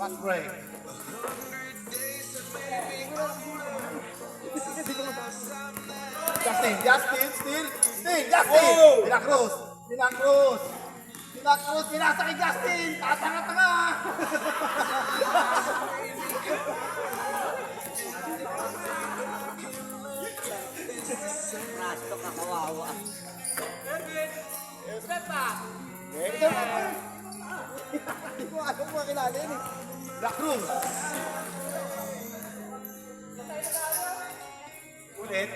Fast break. Justin, still. Justin! Pinacruz! Pinasa kay Justin! Tatanga-tanga! Rasto ka kawawa. Hindi ko alam mo kilala yun eh. La Cruz! Ulit.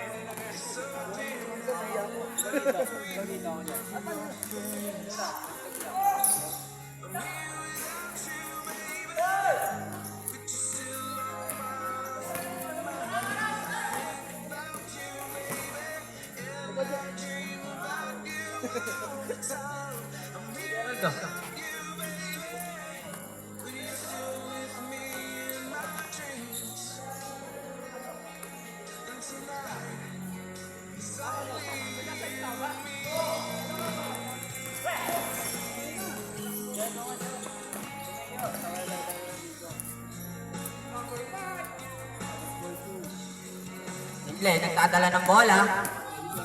Simple, nagdadala ng bola.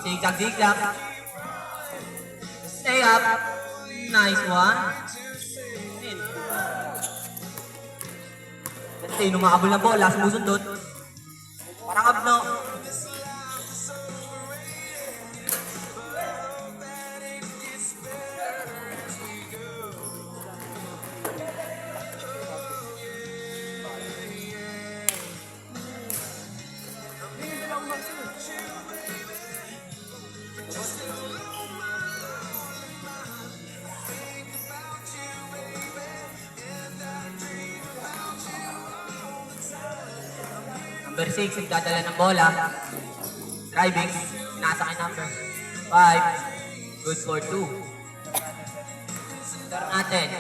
Zigzag. Stay up. Nice one. Sino makabol ng bola, sumusundot. Parang abno. Number 6, nagdadala ng bola. Driving, nasa kay number 5. Good for 2. Score natin,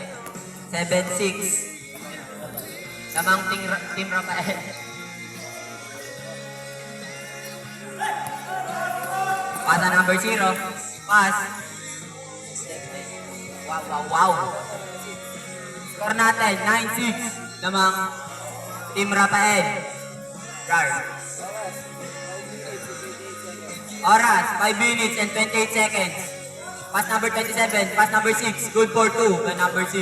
7-6. Samang Team Rafael. Pasa number 0. Pass. Wow. Score natin, 9-6. Namang Team Rafael. Oras, 5 minutes and 28 seconds. Pass number 27, pass number 6, good for 2 by number 6.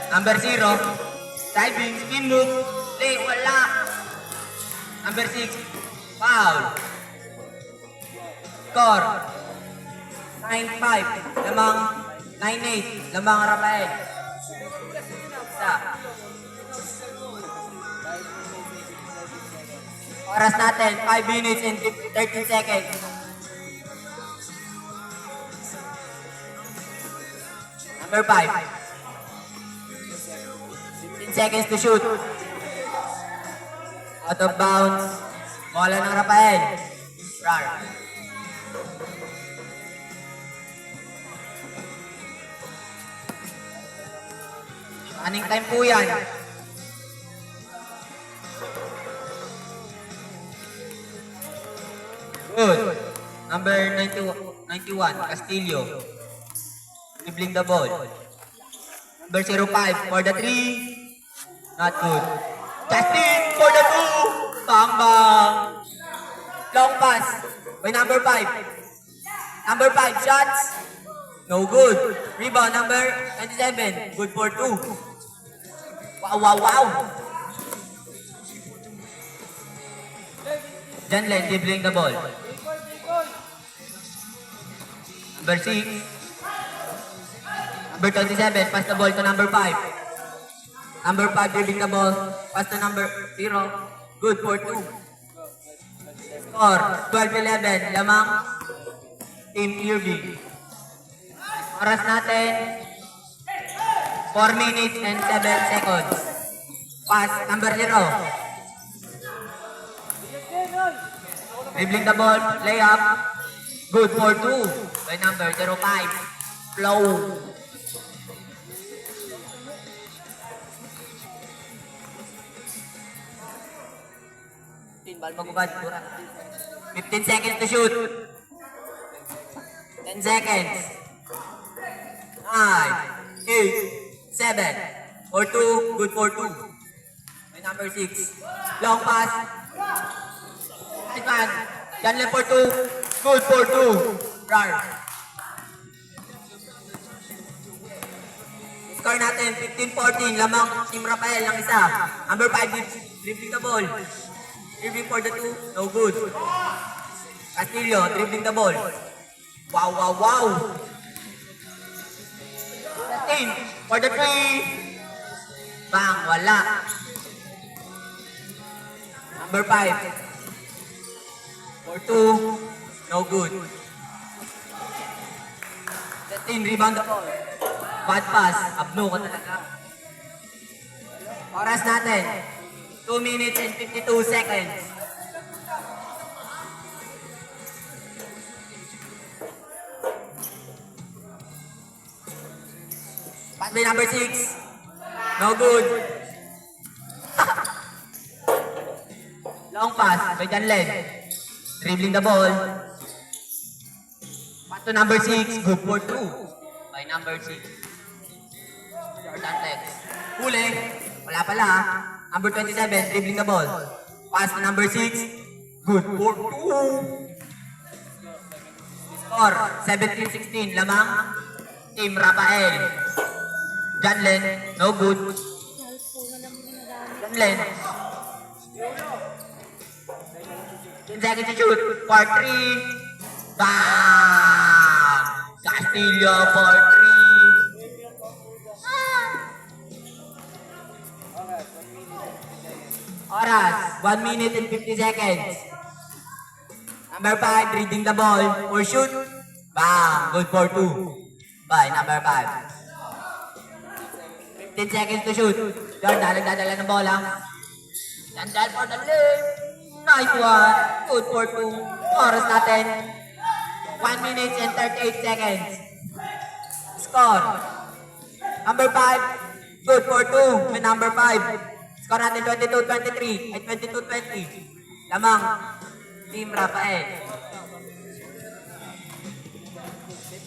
Number 0, diving, spin move, play, wala. Number 6, foul. Score, 9-5, lamang 9-8, lamang Rafael. Isa. Oras natin, 5 minutes and 13 seconds. Number 5. 15 seconds to shoot. Out of bounds. Bola ng Rafael. Rar. Running time po yan. Good. Number 91, Castillo. Dribbling the ball. Number 05, for the 3. Not good. Justin, for the 2. Bang. Long pass by number 5. Number 5, shots. No good. Rebound, number 27. Good for 2. Wow. Janlen dribbling the ball. Number 6. Number 27, pass the ball to number 5. Number 5 dribbling the ball, pass to number 0. Good for 2. Score, 12-11, lamang Team Irving. Oras natin, 4 minutes and 7 seconds. Pass, number 0. Dribbling the ball, layup. Good for 2 by number 05. Flow. Bal magubad. 15 seconds to shoot. 10 seconds. 9, 8, For 2, good for 2. May number 6. Long pass. Right man. Janlen for 2, good for 2. Rar. Score natin, 15-14. Lamang Team Rafael ng isa. Number 5, dribbling the ball. Dribbling for the 2, no good. Castillo, dribbling the ball. Wow, wow, wow. 15 for the 3. Bang, wala. Number 5. For 2, no good. 15, rebound the ball. Bad pass, abno ka talaga. Oras natin, 2 minutes and 52 seconds. Pass by number 6. No good. Long pass by Janlen. Dribbling the ball. Pass to number 6. Good for 2. By number 6. Jordan Lex. Huli. Wala pala. Number 27. Dribbling the ball. Pass to number 6. Good for 2. Score. 17-16. Lamang. Team Rafael. Janlen. No good. Janlen. 10 seconds to shoot. For 3. Bang! Castillo for 3. Oras, 1 minute and 50 seconds. Number 5, reading the ball for shoot. Bang! Good for 2. By number 5. 15 seconds to shoot. Jordan, nagdadala ng bola. Dandal for the left. Nice one. Good for 2. Oras natin. 1 minute and 38 seconds. Score. Number 5. Good for 2. May number 5. Score natin 22-23 at 22-20. Lamang Team Rafael.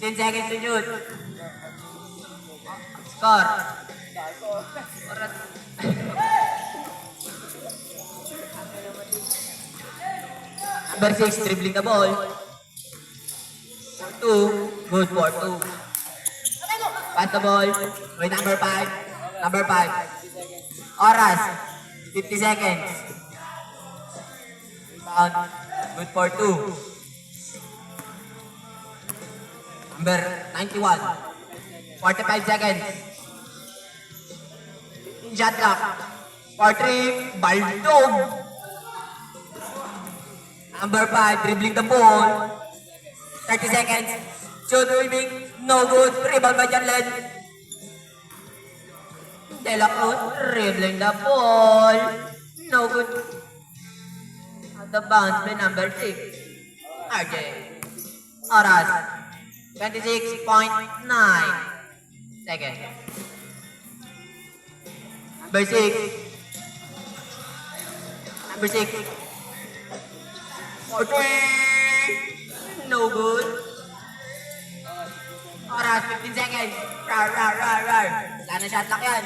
15 seconds to shoot. Score. Number 6, dribbling the ball. For 2, good for 2. Pass the ball with number 5. Number 5. Oras, 50 seconds. Rebound, good for 2. Number 91. 45 seconds. Shot clock. For 3, Baldog. Number 5, dribbling the ball. 30 seconds. Shoot dribbling, no good. Rebound by Janlen. De La Cruz, dribbling the ball. No good. Out of bounds by number 6. RJ. Oras. 26.9 seconds. Number 6. Number 6. For 3. No good. Oras, 15 seconds. Rar. Wala na shot lock yan.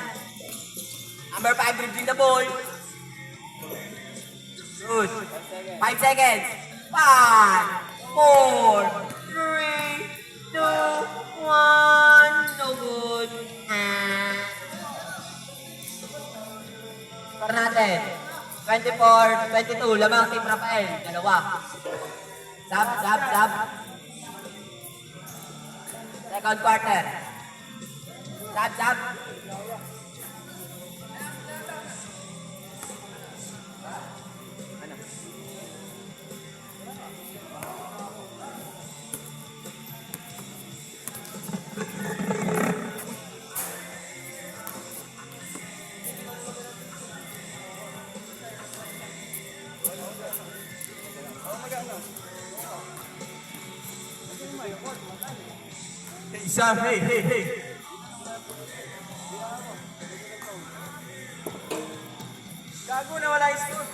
Number 5, dribbling the ball. Good. 5 seconds. 5, 4, 3, 2, 1. No good. Score natin. 24-22. Lamang Team Rafael. Dalawa. Sub. Second quarter. Sub. Isa, hey. Gago na wala yung scoot.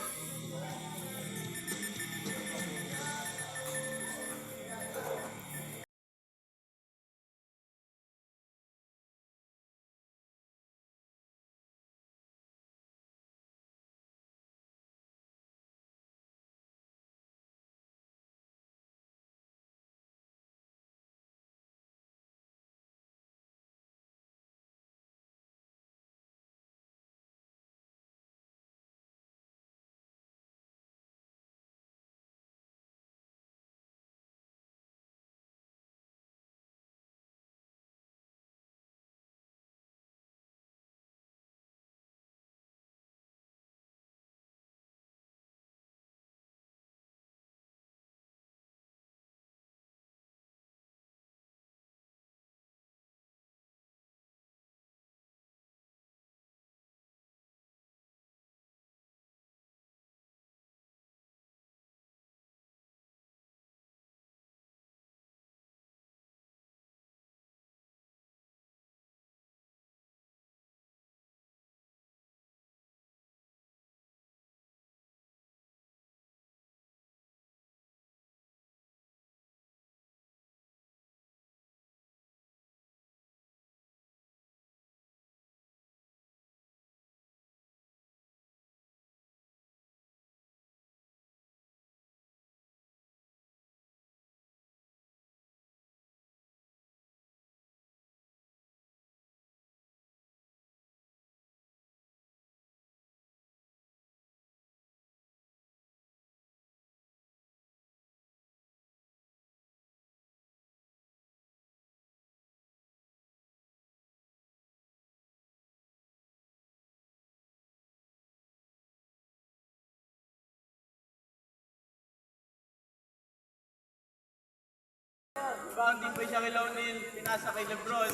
Rebounding by Shaquille O'Neal. Pinasa kay Lebron.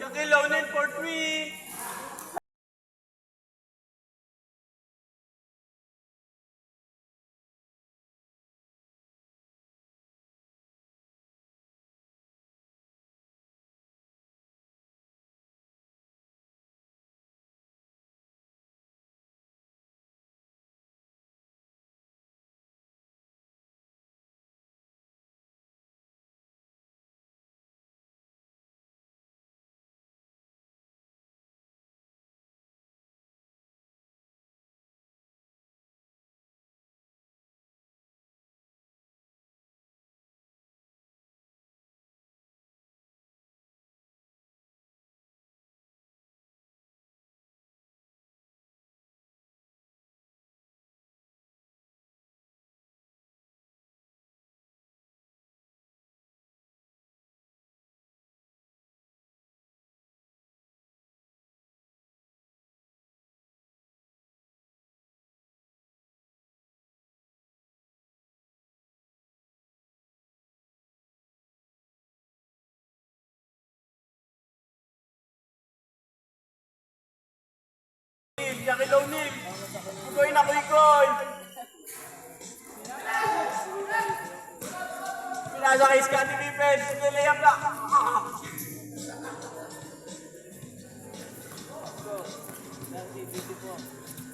Shaquille O'Neal for 3. Shaquille O'Neal. Kukoy na kuy. Pinasa kay Scottie Pippen. Nilayap na.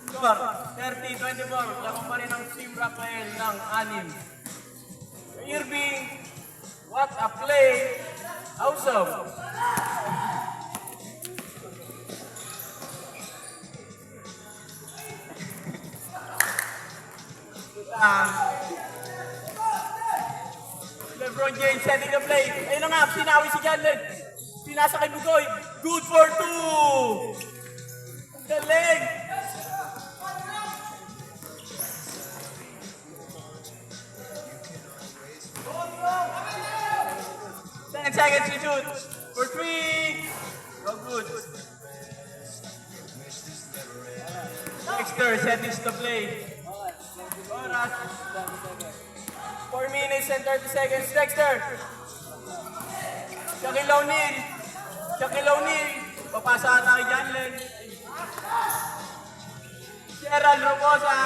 Score, 30-24. Lamang pa rin ang Team Rafael ng 6. Irving, what a play. Awesome. LeBron James setting the play. Ayun na nga, sinawi si Janlen. Pinasa kay Bugoy. Good for 2. Galing. Ten seconds to shoot. For 3. No good. Dexter settings the play. Oras. 4 minutes and 30 seconds. Dexter. Shaquille O'Neal. Shaquille O'Neal. Papasa na kay Janlen. Gerald Robosa.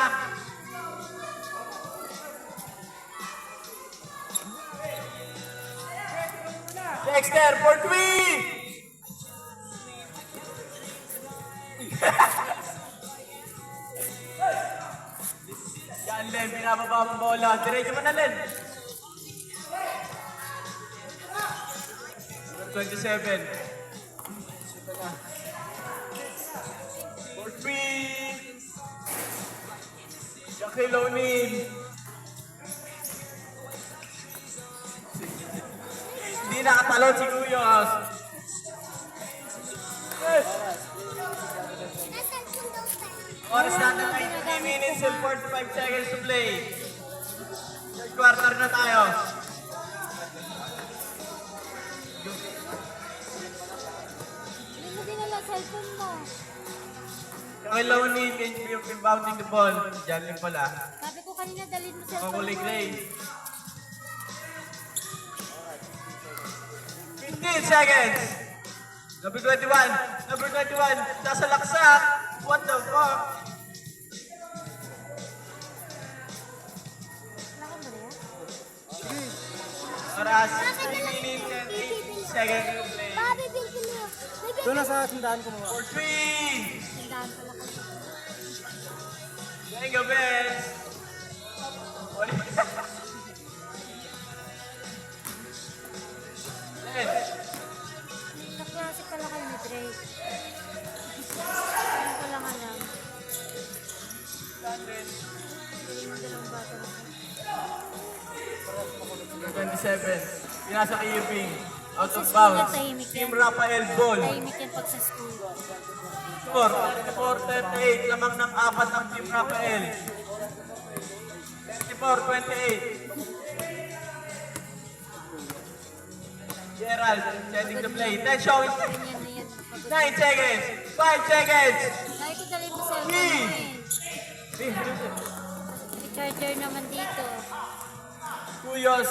Dexter for 3. Janlen, pinababa ang bola. Diretso mo na, Len. 27. For 3. Shaquille O'Neal. Hindi nakatalon si Kuyos. Yes. Oras natin ay 3 minutes and 45 seconds to play. Third quarter na tayo. Hindi mo dinala cellphone mo. Shaquille O'Neal inbounding the ball. Janlen pala. Sabi ko kanina dalhin mo cellphone mo. Makulig Ray. 15 seconds. Number 21. Number 21. Sasalaksak. What the fuck? Wala ka ba yan? Oras. 3 minutes and 8 seconds to play. Bobby, bilhin mo. Doon na sa tindahan ko mga. For 3. Tindahan pala kasi. Thank you, Ben. Naklase pala kayo ni Drake. Ano ko lang alam. Hindi mo dalawang bata na. 27. Pinasa kay Irving. Out of bounds. Team Rafael ball. Tahimik yan pag sa school. Score. 34-38. Lamang ng 4 ng Team Rafael. 34-28. Gerald setting the play. 10 showing. Ganyan na yan. 9 seconds. 5 seconds. Dahil ko dalhin mo cellphone mo eh. Three. May charger naman dito. Tuyos,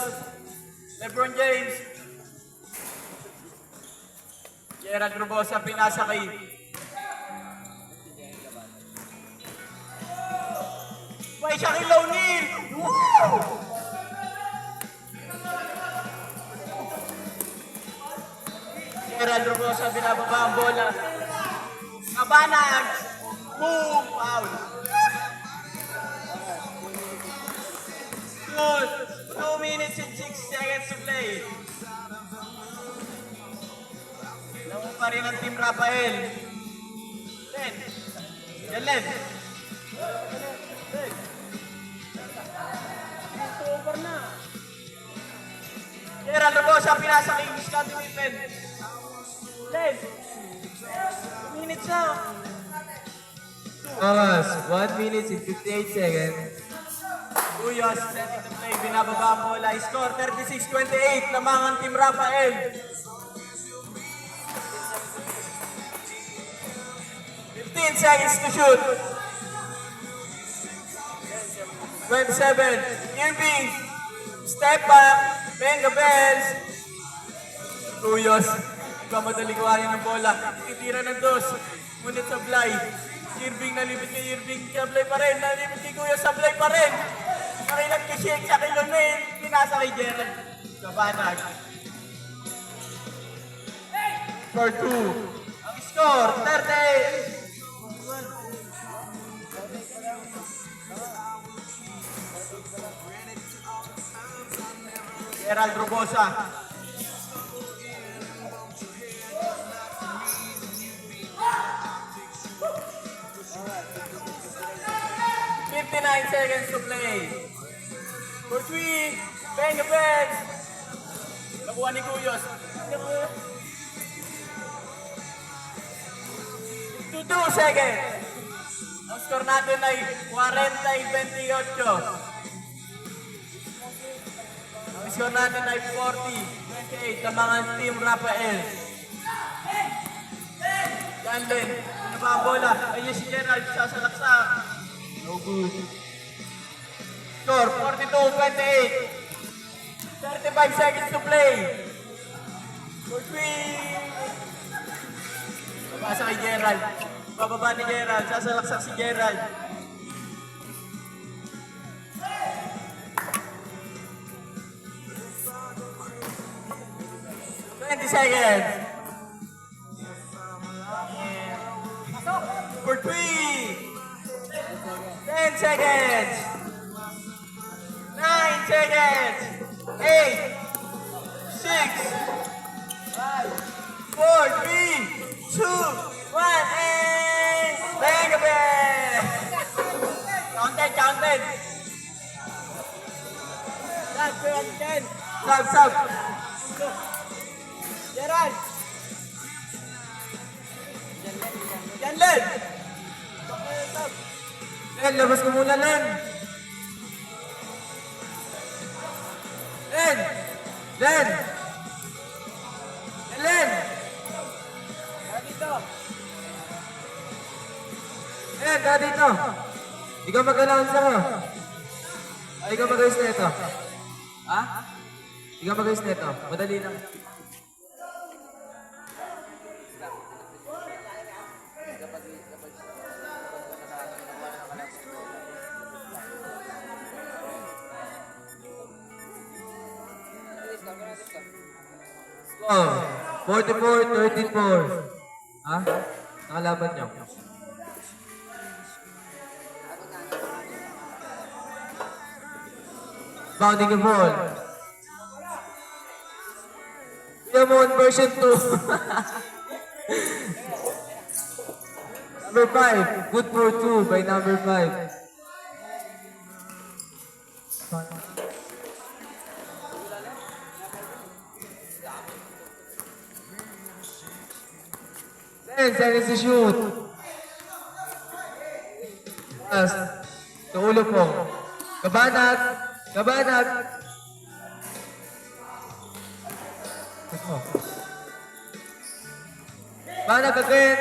LeBron James, Gerald Robosa, pinasa kay Shaquille O'Neal. Woo! Gerald Robosa, binababa ang bola. Kabanag, boom, foul. Good. 2 minutes and 6 seconds to play. Lawan pa rin ang Team Rafael. Len. Yan, Len. Over na. Gerald Robosa, pinasa kay Scottie Pippen. Len. 2 minutes na. Oras, 1 minute and 58 seconds. Tuyos, setting the play, binababa ang bola. Score 36-28, lamang ang Team Rafael. 15 seconds to shoot. 27, Irving, step back, Benga Bells. Tuyos, kamadali kuhanin ng bola. Titira ng dos, ngunit sablay. Irving, nalipit kay Irving, sablay pa rin. Nalipit kay Kuya, sablay pa rin. Nakilag kay Shake, sa kay Lonel, pinasa kay Gerald. Kabanag. For 2. Ang score, 30. Gerald Robosa. "59 seconds to play. For 3, Benga Bells. Nakuha ni Cuyos. To 2 seconds. Ang score natin ay 40-28. Ang score natin ay 40-28 sa mga Team Rafael. Yan din. Ano ba ang bola? Ayun si Gerald, sasalaksak. No good. Score 42-28. 35 seconds to play. For 3. Babasa kay Gerald. Bababa ni Gerald. Sasalaksak si Gerald. Seconds. For 3. 10 seconds. 9 seconds. 8. 6. 5. 4. 3. 2. 1. And Benga Bells. Counted, counted. Sub. Gerald! Yan, Len! Len, labas ko muna, Len! Len! Len! Len! Dito! Len, dito! Ikaw mag-announce ako. Ay, ikaw mag-ayos na ito. Ha? Ikaw mag-ayos na ito. Madali lang. Oh, 44-34. Ha? Nakalaban niyo. Bounding the ball. Diamond version 2. Number 5. Good for 2 by number 5. Seconds to shoot. Pass. Sa ulo po. Kabanat. Kabanat again.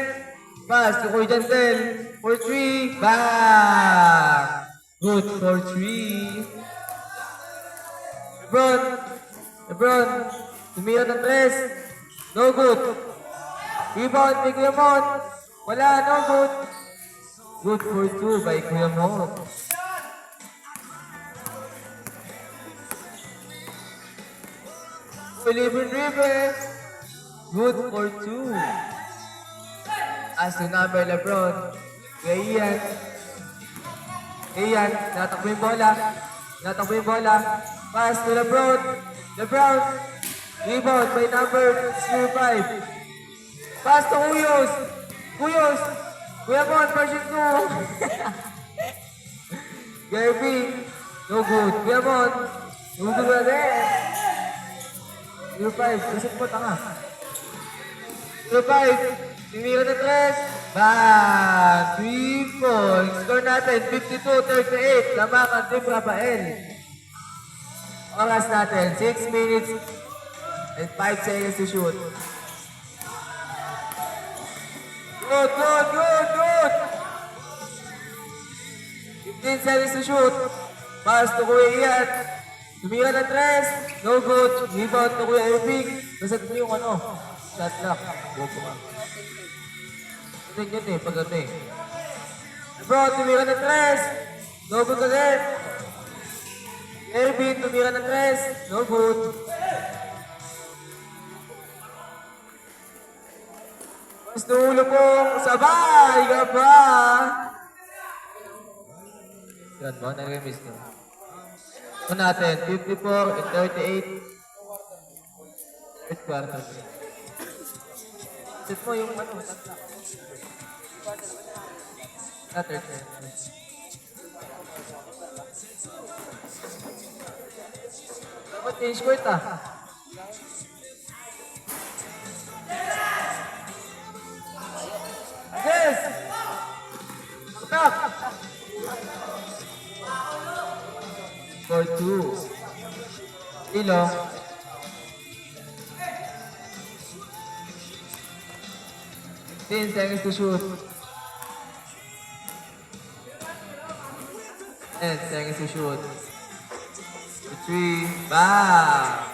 Pass to Kuya Jantel. For 3. Back. Good for 3. Lebron. Lebron. Tumira ng 3. No good. Rebound by Kuya Mon. Wala, no good. Good for 2 by Kuya Mon. Philippine River. Good for 2. As to number Lebron. Kuya Ian. Ian, natakbo yung bola. Natakbo yung bola. Pass to Lebron. Lebron. Rebound by number 5. Pass to Kuyos. Kuyos. Kuya Mon, version 2. Garby. No good. Kuya Mon. No good ulit. 05. Kasi po, tanga. 05. Tumira na 3. Bang! 3 points. Score natin, 52-38. Lamangan, Team Rafael. Oras natin, 6 minutes and 5 seconds to shoot. Good, good, good, good! 15 seconds to shoot. Pass to Kuya Ian. Tumira na 3. No good. Rebound to Kuya Irving. Nasad mo yung shot clock. Bobo ka. Ito yun pag Bro, tumira na 3. No good ulit. Irving, tumira na 3. No good. Mas nulo po. Sabay ka ba? Yan mo, nag-miss ko. Ito natin, 54 and 38. Third quarter. Set mo yung tatla. Third quarter. Dapat change court Yes! Stop! For 2. Ilong. Ten seconds to shoot. 10 seconds to shoot. 3. Bang!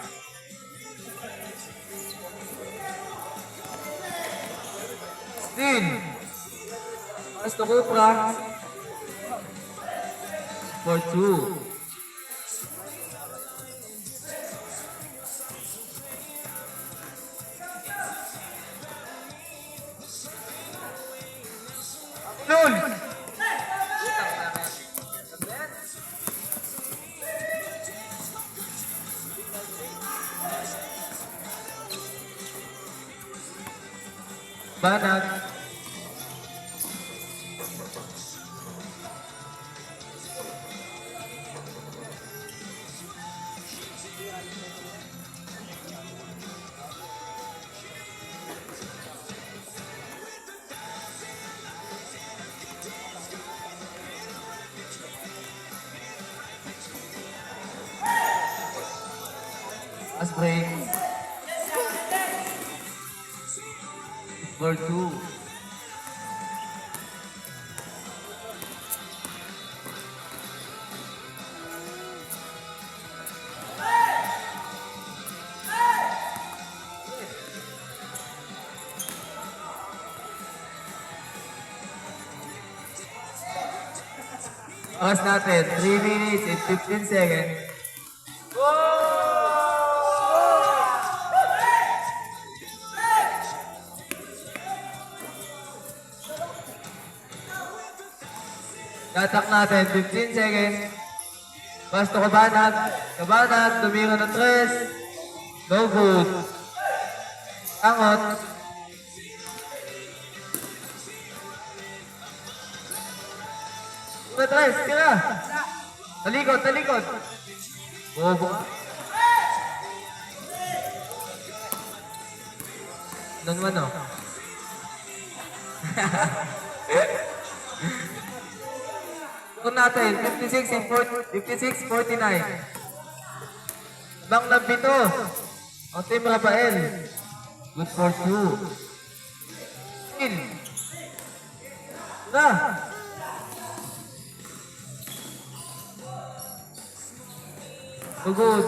Still. Pass to Kupra. For 2. Lul! Banag. Fast break. For 2. Oras natin, 3 minutes and 15 seconds. Tatak natin, 15 seconds. Pass to Kabanag. Kabanag, tumira ng 3. No good. Angot. Una 3, tira. Talikod, talikod. Bobo ka. Nanuan o. Kung natin, 56-49. Bang nabito. Ang Team Rafael. Good for 2. Kill. Na. Good.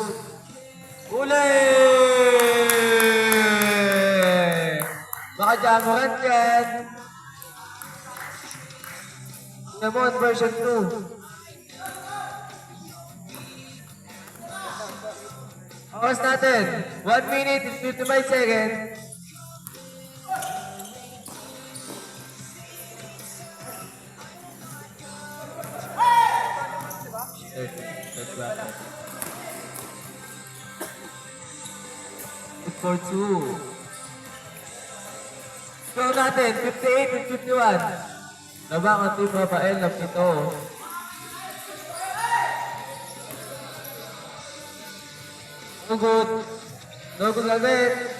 Uli! Baka jamuran yan. Tingnan version 2. Oras natin, 1 minute and 55 seconds. For 2. Score natin, 58 and 51. Labang ang Team Rafael ng ito. No good. No good ulit.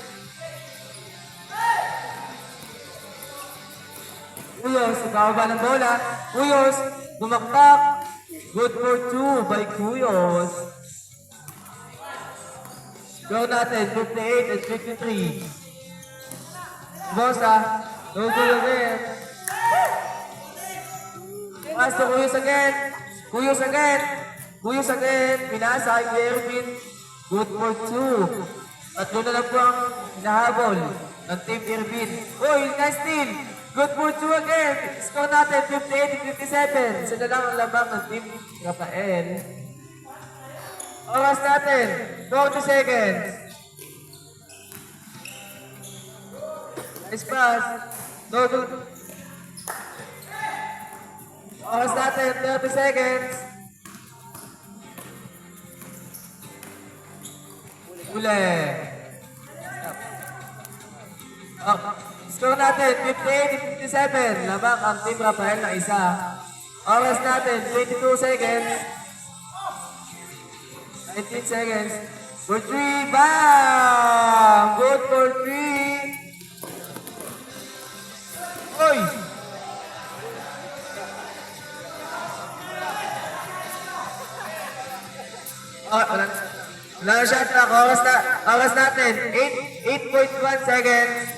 Uyos, ibababa ng bola. Uyos, bumaktak. Good for 2 by Kuyos. Go natin, 58 and 53. Bosa, no good again. Pass to Kuyos again. Kuyos again. Kuyos again. Pinasa kay Erwin. Good for 2. Tatlo na lang po ang hinahabol ng Team Irvin. Uy, nice steal. Good for 2 again. Score natin, 58-57. Isa na lang ang labang ng Team Rafael. Oras natin, 40 seconds. Nice pass. No good. Oras natin, 30 seconds. Uli. Score natin, 58-57. Labang ang Team Rafael na isa. Oras natin, 22 seconds. 19 seconds. For 3, bam! Good for 3. Oy! Wala na shot clock. Oras natin. 8.1 seconds.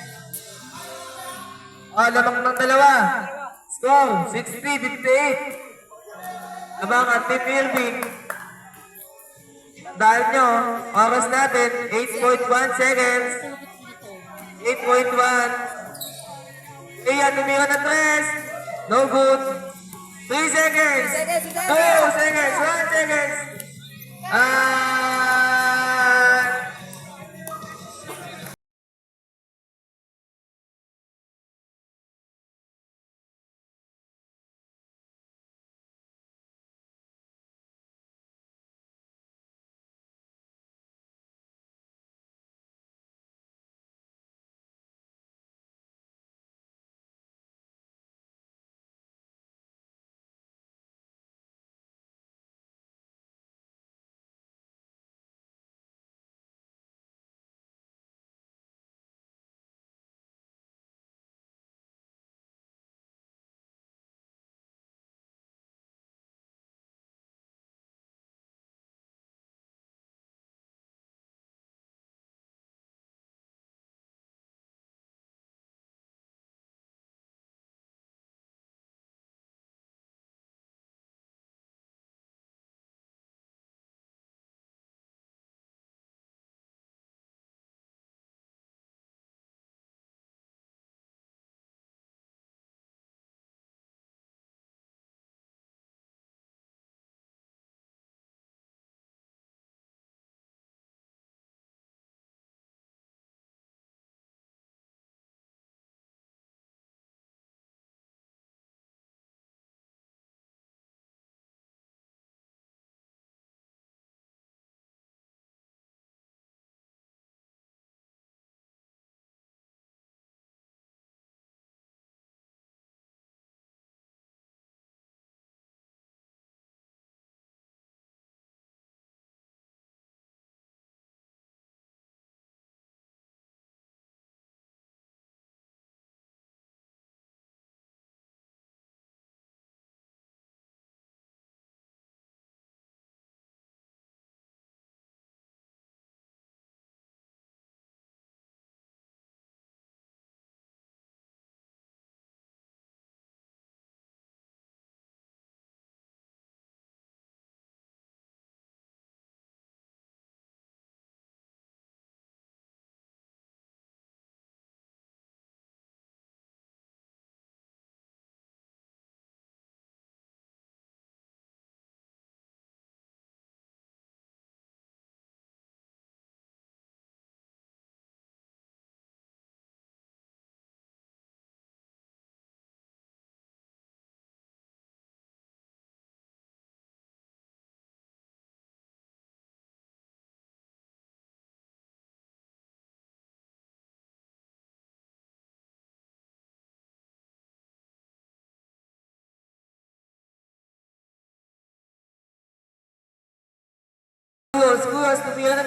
Lamang ng dalawa. Score, 60-58. Lamang ang Team Irving. Dahil nyo, oras natin, 8.1 seconds. 8.1. Iyan, tumira ng 3. No good. 3 seconds. 2 seconds. 1 seconds.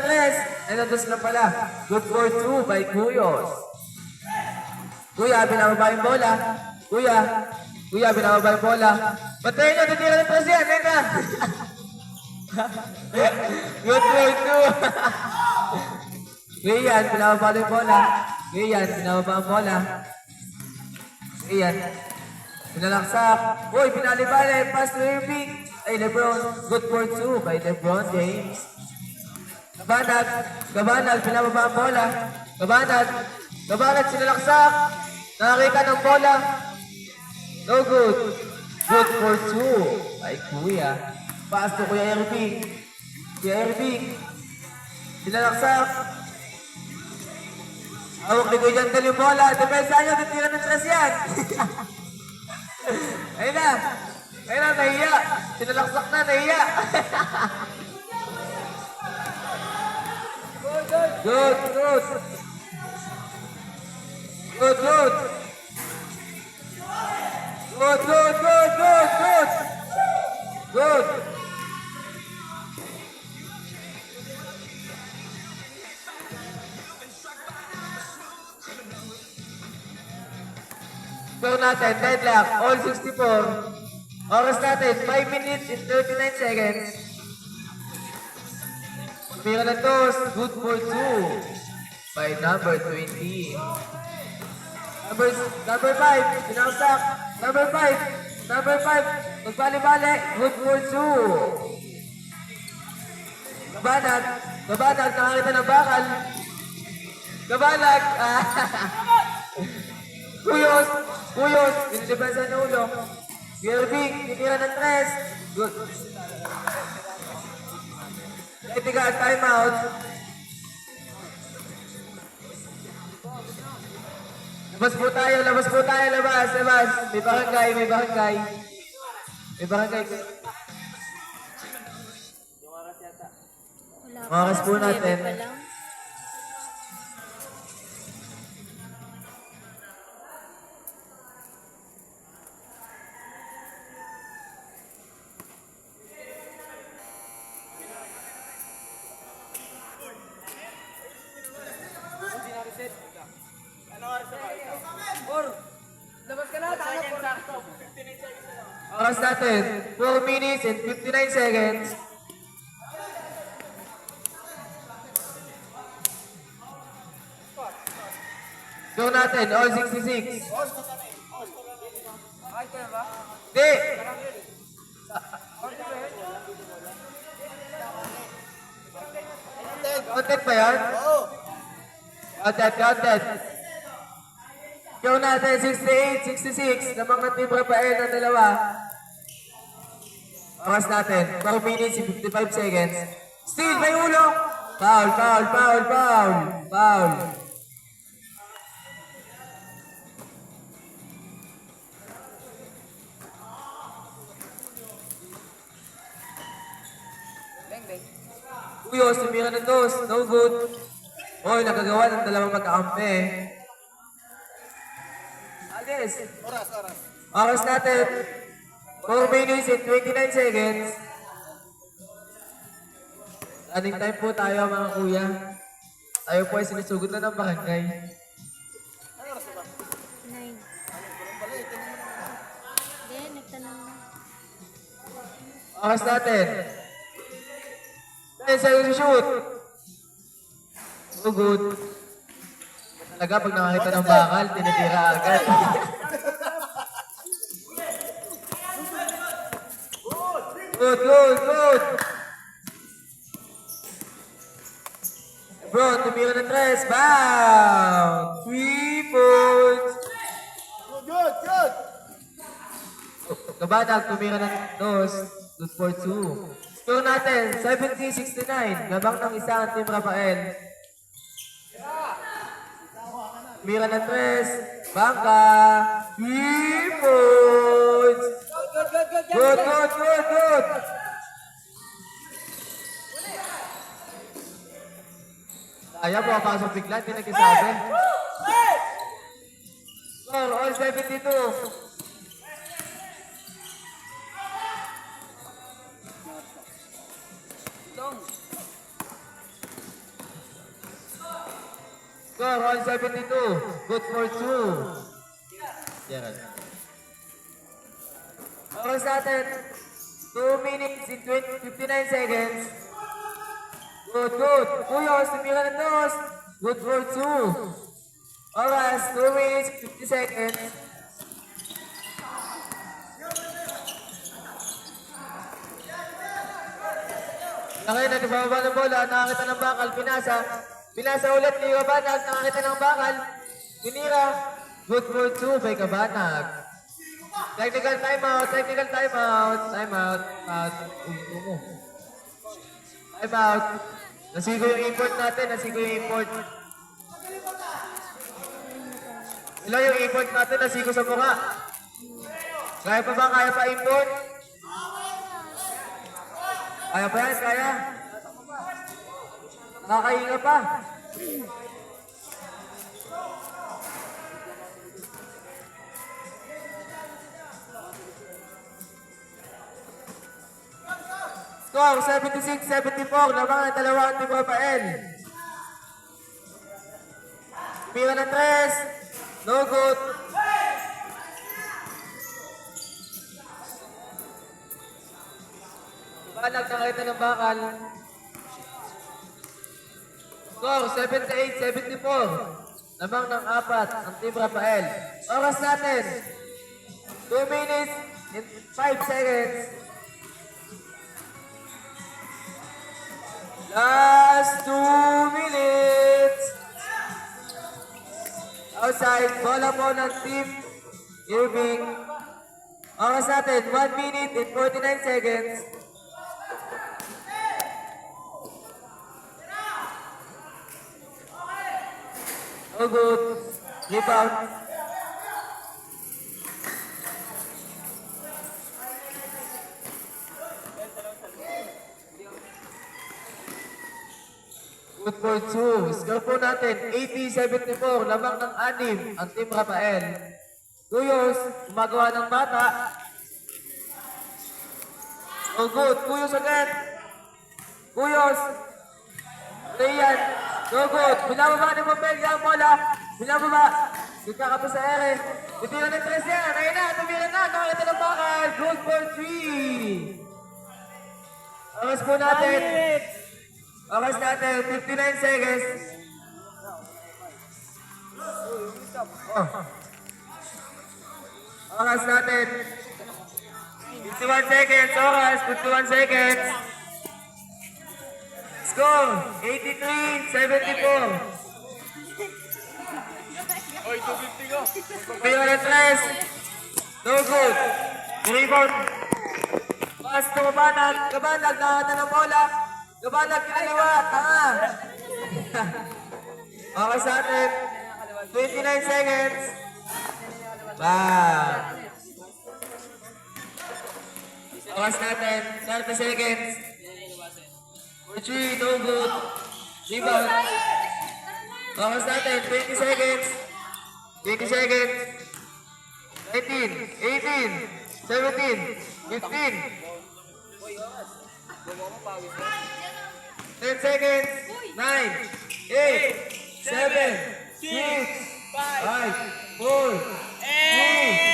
tres. Ay, nados na pala. Good for two by Kuyos. Kuya, binababa yung bola. Kuya, binababa yung bola. Patayin nyo, titira ng tres yan. Teka. Good for two. Kuya, binababa yung bola. Kuya, binababa yung bola. Kuya, pinalaksak. Uy, pinalibali. Pass to Irving. Ay, Lebron. Good for two by Lebron James. Gabanag, pinababa ang bola. Gabanag, sinalaksak. Nakakita ng bola. No good. Good for two by Kuya. Pass to Kuya Irving. Sinalaksak. Hawak ni Kuya Jantel yung bola. Depensa nyo, titira ng tres yan. Ayun na, nahiya. Sinalaksak na, nahiya. Good. Score natin, deadlock, all 64. Oras natin, 5 minutes and 39 seconds. Pira na toss, good for two. By number 20. Number 5, sinaksak. Number 5. Magbali-bali, good for two. Gabanag, nakakita ng bakal. Gabanag, Kuyos, pinidepensa ng ulo. Irving, titira ng tres. Good. Itiga, time out. Labas po tayo. May barangay. Wala Oras po natin. pa lang. Oras natin, 4 minutes and 59 seconds. Score natin, all 66. Di! Content ba yan? Oo. Counted. Score natin, 68, 66. Lamang ng Team Rafael na dalawa. Oras natin, 4 minutes and 55 seconds. Still, may ulo! Foul. Kuyos, tumira ng dos. No good. Oy, nagagawa ng dalawang magkakampi. Alis. Oras. Oras natin. 4 minutes and 29 seconds. Running time po tayo mga kuya. Tayo po ay sinusugod na ng barangay. 9. Then, nagtanong na. Oras natin. Then, sa'yo shoot. So good. Talaga, pag nakakita ng bakal, tinitira agad. Good. Bro, tumira ng tres. Bound. 3 points. Good. Gabanag, tumira ng dos. Good for two. Score natin, 70-69. Labang ng isa ang Team Rafael. Tumira ng tres. Bangka. 3 points. Good. Ayaw po, pasok bigla, hindi nagkisabi. Score, all 72. Score 172. Good for 2. Gerald. Oras natin, 2 minutes and 59 seconds. Good, good. Kuyos, tumira ng dos. Good for 2. Oras, 2 minutes, 50 seconds. Ngayon, nagbababa ng bola, nakakita ng bakal, pinasa. Pinasa ulit ni Kabanag, nakakita ng bakal. Tinira. Good for 2 by Kabanag. Technical timeout, technical timeout. Timeout, out. Timeout. Nasigo yung import natin, nasigo yung import. Ilan yung import natin, nasigo sa mukha. Kaya pa ba, kaya pa import? Kaya pa yan, kaya. Nakakahinga pa. Score 76-74, lamang ang dalawang Team Rafael. Pira ng 3, no good. Balag nakita ng bakal. Score 78-74, lamang ng 4 ang Team Rafael. Oras natin, 2 minutes and 5 seconds. Last 2 minutes. Outside, bola po ng Team Irving. Oras natin, 1 minute and 49 seconds. No good. Rebound. Good for 2. Score po natin, 80-74. Lamang ng 6 ang Team Rafael. Kuyos, gumagawa ng bata. No good. Kuyos agad. Kuyos. Rayan. No good. Binababa ni Mopelga ang bola. Binababa. Nagkaka pa sa ere. Titira ng 3 yan. Ayun na. Tumira na. Nakakita ng bakal. Good for 3. Oras po natin. Oras natin. 59 seconds. Oras natin. 51 seconds. Oras. 51 seconds. Score, 83-74. Oy, 250 ko. Pira ng 3. No good. Rebound. Pass to Kabanag. Kabanag, nakata ng bola. Kabanag, kinaliwa. Tanga. Oras natin. 29 seconds. Bang. Oras natin. 30 seconds. 3, no good. Rebound. Oras natin, 20 seconds. 20 seconds. 19, 18, 17, 15. 10 seconds. 9, 8, 7, 6, 5, 4, 3,